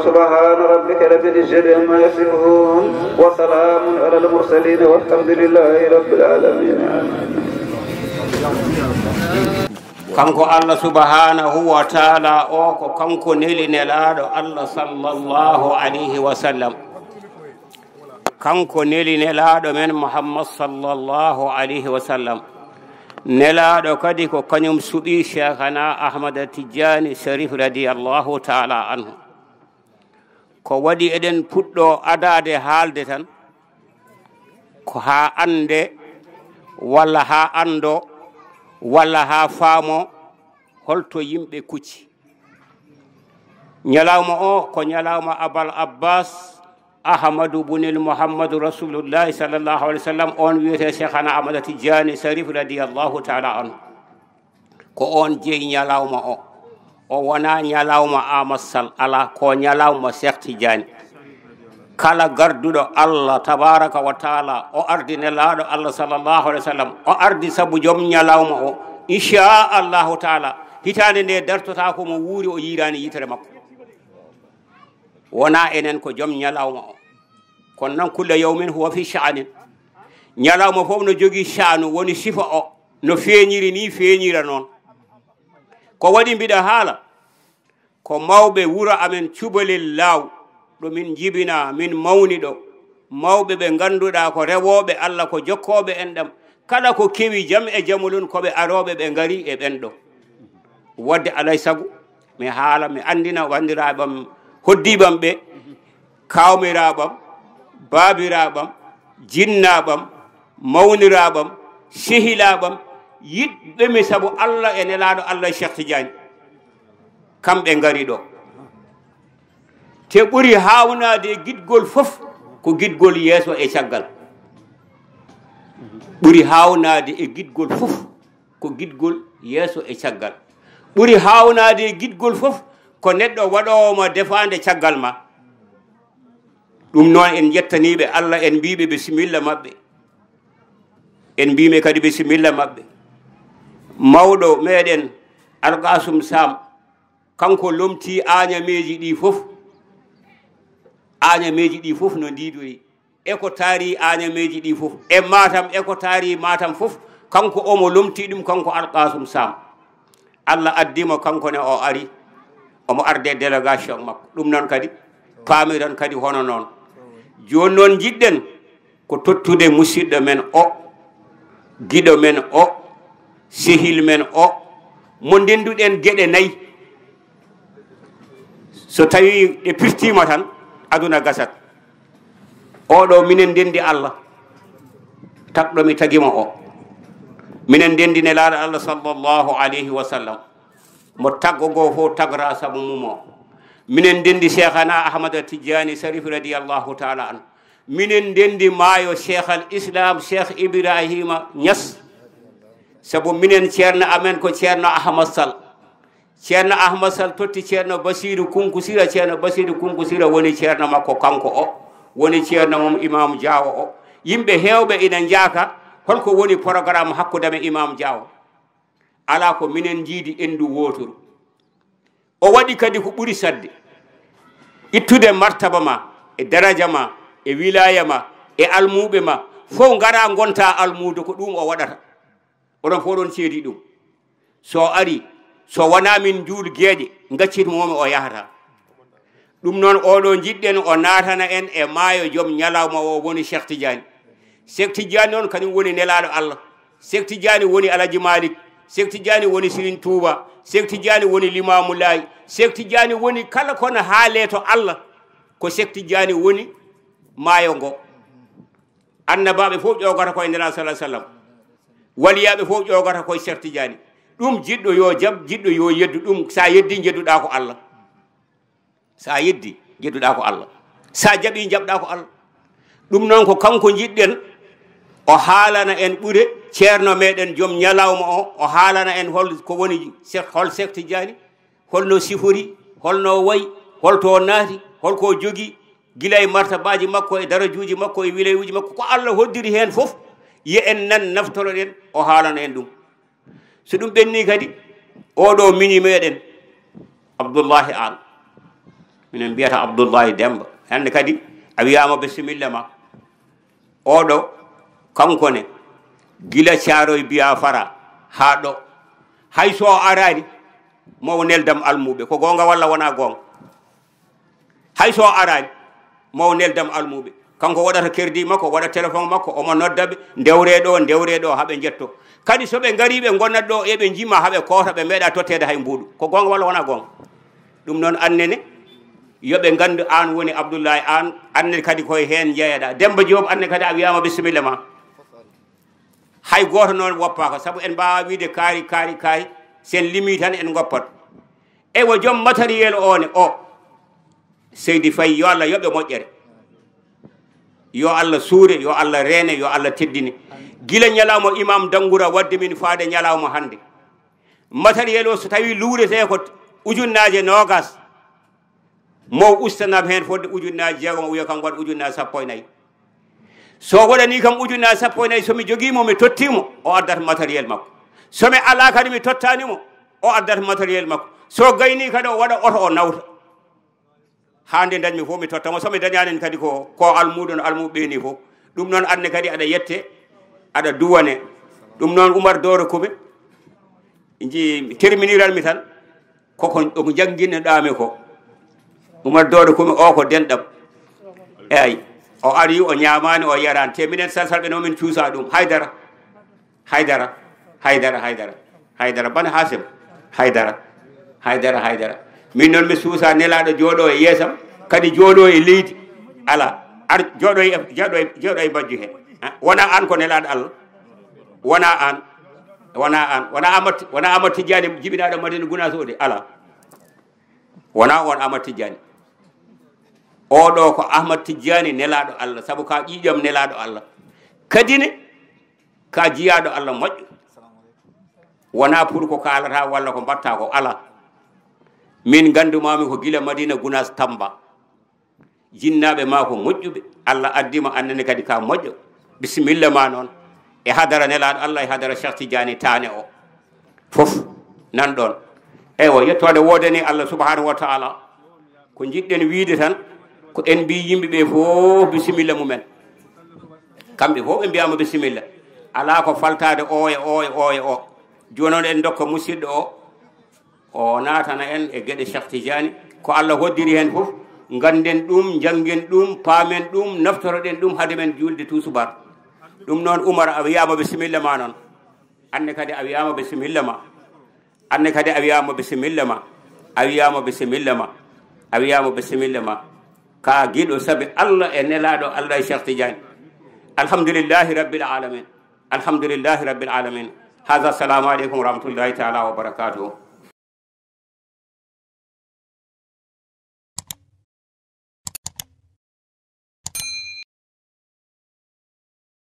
سبحان ربك رب العزة عما يصفون وسلام على المرسلين والحمد لله رب العالمين. kanko Allah subhanahu wa ta'ala o ko kanko neli nelaɗo Allah sallallahu alayhi wa sallam, kanko neli nelaɗo men Muhammad sallallahu alayhi wa sallam, nelaɗo kadi ko kañum suɓi Cheikhana Ahmada Tidjani Sharif radiyallahu ta'ala anhu. ko waɗi eɗen puɗɗo adade haalde tan ko ha ande walla ha ando walla ha faamo holto yimɓe kucci. ñalawma o ko ñalawma Abal Abbas Ahmadou bunil Mouhammadou Rasulullahi sallallahu alayhi wa sallam, on wiyete Cheikhana Ahmada Tidjani Sharif radiyallahu ta'ala anhu. ko on jeeyi ñalawma o wona ñalawma Amadou Sall, ala ko ñalawma Cheikh Tidjani. kala garduɗo Allah tabaraka wa taala o ardi nelaɗo Allah sallallahu alayhi wa sallam, o ardi saabu joom ñalawma o, inchallahu taala hitande nde dartota ko mo wuuri o yirani yitere makko. wona enen ko joom ñalawma o, kono noon kulla yawmin huwa fi sha'anin. ñalawma fof no jogui sha'nu, woni sifa o no feeñiri ni feeñira noon. ko waɗi mbiɗa haala ko mawɓe wuro amen cubalel law ɗo min jibina min mawni ɗo, mawɓe ɓe ganduɗa ko rewoɓe Allah, ko jokkoɓe en ɗam, kala ko kewi jam e jamulun koɓe aroɓe ɓe gari e ɓen ɗo. wadde alay sago mi haala mi andina wandiraɓam hoddiɓam ɓe, kawmiraɓam, babiraɓam, jinnaɓam, mawniraɓam, sehilaɓam, yiɗɓe mi saabu Allah e nelaɗo Allah Cheikh Tidjani, kamɓe gari ɗo. te ɓuri hawnade e guiɗgol fof ko guiɗgol yeeso e caggal. ɓuri hawnade e guiɗgol fof ko guiɗgol yeeso e caggal. ɓuri hawnade e guiɗgol fof ko neɗɗo waɗowoma defande caggal ma. ɗum noon en jettaniɓe Allah, en mbiɓe bisimilla mabɓe, en mbimi kadi bisimilla mabɓe. mawɗo meɗen Alkasum Sam, kanko lomti añameji ɗi fof, añameji ɗi fof no ndiɗori, eko taari añameji ɗi fof, e Matam eko taari Matam fof, kanko omo lomti ɗum, kanko Alkasum Sam. Allah addimo kanko ne o ari omo arde délégation makko. ɗum noon kadi paamiron kadi hono noon. joni noon jiɗɗen ko tottude musidɗo men o, giɗo men o, sehil men o, mo ndenduɗen gueɗe nayyi. so tawi ɗe pirtima tan aduna gasat. oɗo minen ndendi Allah, tagɗo mi tagima o, minen ndendi nelaɗo Allah sallallahu alayhi wa sallam, mo taggo go fo tagra saabu mumo. minen ndendi Cheikhana Ahmada Tidjani Sharif radiyallahu ta'ala an. minen ndendi maayo Cheikh al Islam Cheikh Ibrahima Niass, saabu minen ceerno amen ko ceerno Ahmad Sall. ceerno Ahmad Sall totti ceerno Basiru Kunkusira, ceerno Basiru Kunkusira woni ceerno makko kanko o, woni ceerno mom Imam Diawo o. yimɓe hewɓe ina jaaka holko woni programme hakkude me Imam Diawo. ala ko minen jiidi endu wotoru. o waɗi kadi ko ɓuri sadde, ittude martaba ma e daraja ma e wilaya ma e almuɓe ma fof gara gonta almude, ko ɗum o waɗata. oɗon fof ɗon ceedi ɗum. so ari so wona min juul gueeƴe gaccitmomi o yahata. ɗum noon oɗo jiɗɗen o natana en e maayo joom ñalawma o woni Cheikh Tidjani. Cheikh Tidjani noon kañum woni nelaɗo Allah. Cheikh Tidjani woni Alaji Malik, Cheikh Tidjani woni Serigne Touba, Cheikh Tidjani woni Limamou Laye, Cheikh Tidjani woni kala kono haale to Allah, ko Cheikh Tidjani woni maayo ngo. annabaɓe fof ƴogata koye nelaɗo sallah sallam, waliyaɓe fof ƴogata koye Cheikh Tidjani. ɗum jiɗɗo yo jab, jiɗɗo yo yeddu ɗum. sa yeddi jedduɗa ko Allah, sa yeddi jedduɗa ko Allah, sa jaɓi jabɗa ko Allah. ɗum noon ko kanko jiɗɗen o haalana en ɓuure ceerno meɗen joom ñalawma o haalana en hol ko woni hol Cheikh Tidiane holno sifori holno wayi holto naati holko jogii gila e martabaji makko e darajuuji makko e wileyuji makko ko Allah hoddiri heen fof ye en nan naftoroɗen o haalana en ɗum so ɗum ɓenni kadi oɗo mini meɗen Abdoullahi An minen mbiyata Abdoullahi Demba hande kadi a wiyama bisimilla ma oɗo kankone gila Caaroy Biya Fara ha ɗo hay so arani mo neldam almuɓe ko gonga walla wona gonga hay so arani mo neldam almuɓe kanko waɗata kerdi makko waɗa téléphone makko omo noddaɓe ndewreɗo haaɓe jetto kadi soɓe ngari ɓe gonnat ɗo eɓe jima haaɓe koota ɓe meeɗa tottede hay mbuɗu ko gonga walla wona gonga ɗum noon annene yoɓe gandu an woni Abdoullahi An anne kadi koye hen jeeyaɗa Demba Diop anne kadi a wiyama bisimilla ma hay goto noon woppaka saabu en mbawa wiide kaari sen limi tan en goppat e wo joom matériel one o Seydi Faye yo Allah yoɓe moƴƴere yo Allah suure yo Allah reene yo Allah teddine gila ñalawma imam Dangoura wadde min faade ñalawma hande matériel o so tawi luurete ko ujunnaje nogas mo ustanam hen fodde ujunnaje jeegom o wiya kam waɗa ujunnaje 14 so waɗani kam ujunnaje 14 somi joguimo mi tottimo o addata matériel makko somi ala kadi mi tottanimo o addata matériel makko so gayni kadi o waɗa oto o nawta hande dañmi fof mi tottamo somi dañani kadi ko almuɗo no almuɓe ni fof ɗum noon anne kadi aɗa yette aɗa duwane ɗum noon Oumar Doro Koumé ji terminiranmi tan koko jangguinnoɗami ko Oumar Doro Koumé o ko denɗam eyi o ari o ñamani o yarani te minen salsalɓe no min cuusa ɗum haydara bana Hasim haydara min noon mi suusa nelaɗo jooɗo e yeesam kadi jooɗo e leydi ala ar jooɗo e majju he wona an ko nelaɗo Allah wona Amadou Tidiane jibinaɗo Madina Gounass o de ala wona on Amadou Tidiane oɗo ko Ahmad Tidiane nelaɗo Allah saabu ka ƴiƴam nelaɗo Allah kadine ka jiyaɗo Allah moƴƴo wona pour ko kalata walla ko mbatta ko ala min gandumami ko gila Madina Gounass Tamba jinnaɓe ma ko moƴƴuɓe Allah addima annene kadi ka moƴƴo bisimilla ma noon e hadara nelaɗo Allah e hadara Cheikh Tidiane Tane o fof nan ɗon eywa yettode wodani Allah subhanahu wa taala ko jiɗɗen wiide tan ko en mbi yimɓeɓe fof bisimilla mumen kamɓe fof ɓe mbiyama bisimilla ala ko faltade o joni noon en dokka musidɗo o natana en e gueɗe Cheikh Tidiane ko Allah hoddiri hen fof ganden ɗum janggen ɗum paamen ɗum naftoroɗen ɗum haade men julde tusubar ɗum noon Oumar a wiyama bisimilla ma noon anne kadi a wiyama bisimilla ma a wiyama bisimilla ma ka guiɗo saabi Allah e nelaɗo Allah e Cheikh Tidiane alhamdulillahi rabbil alamin hada assalamu aleykum wa rahmatullahi taala wa barakatuhu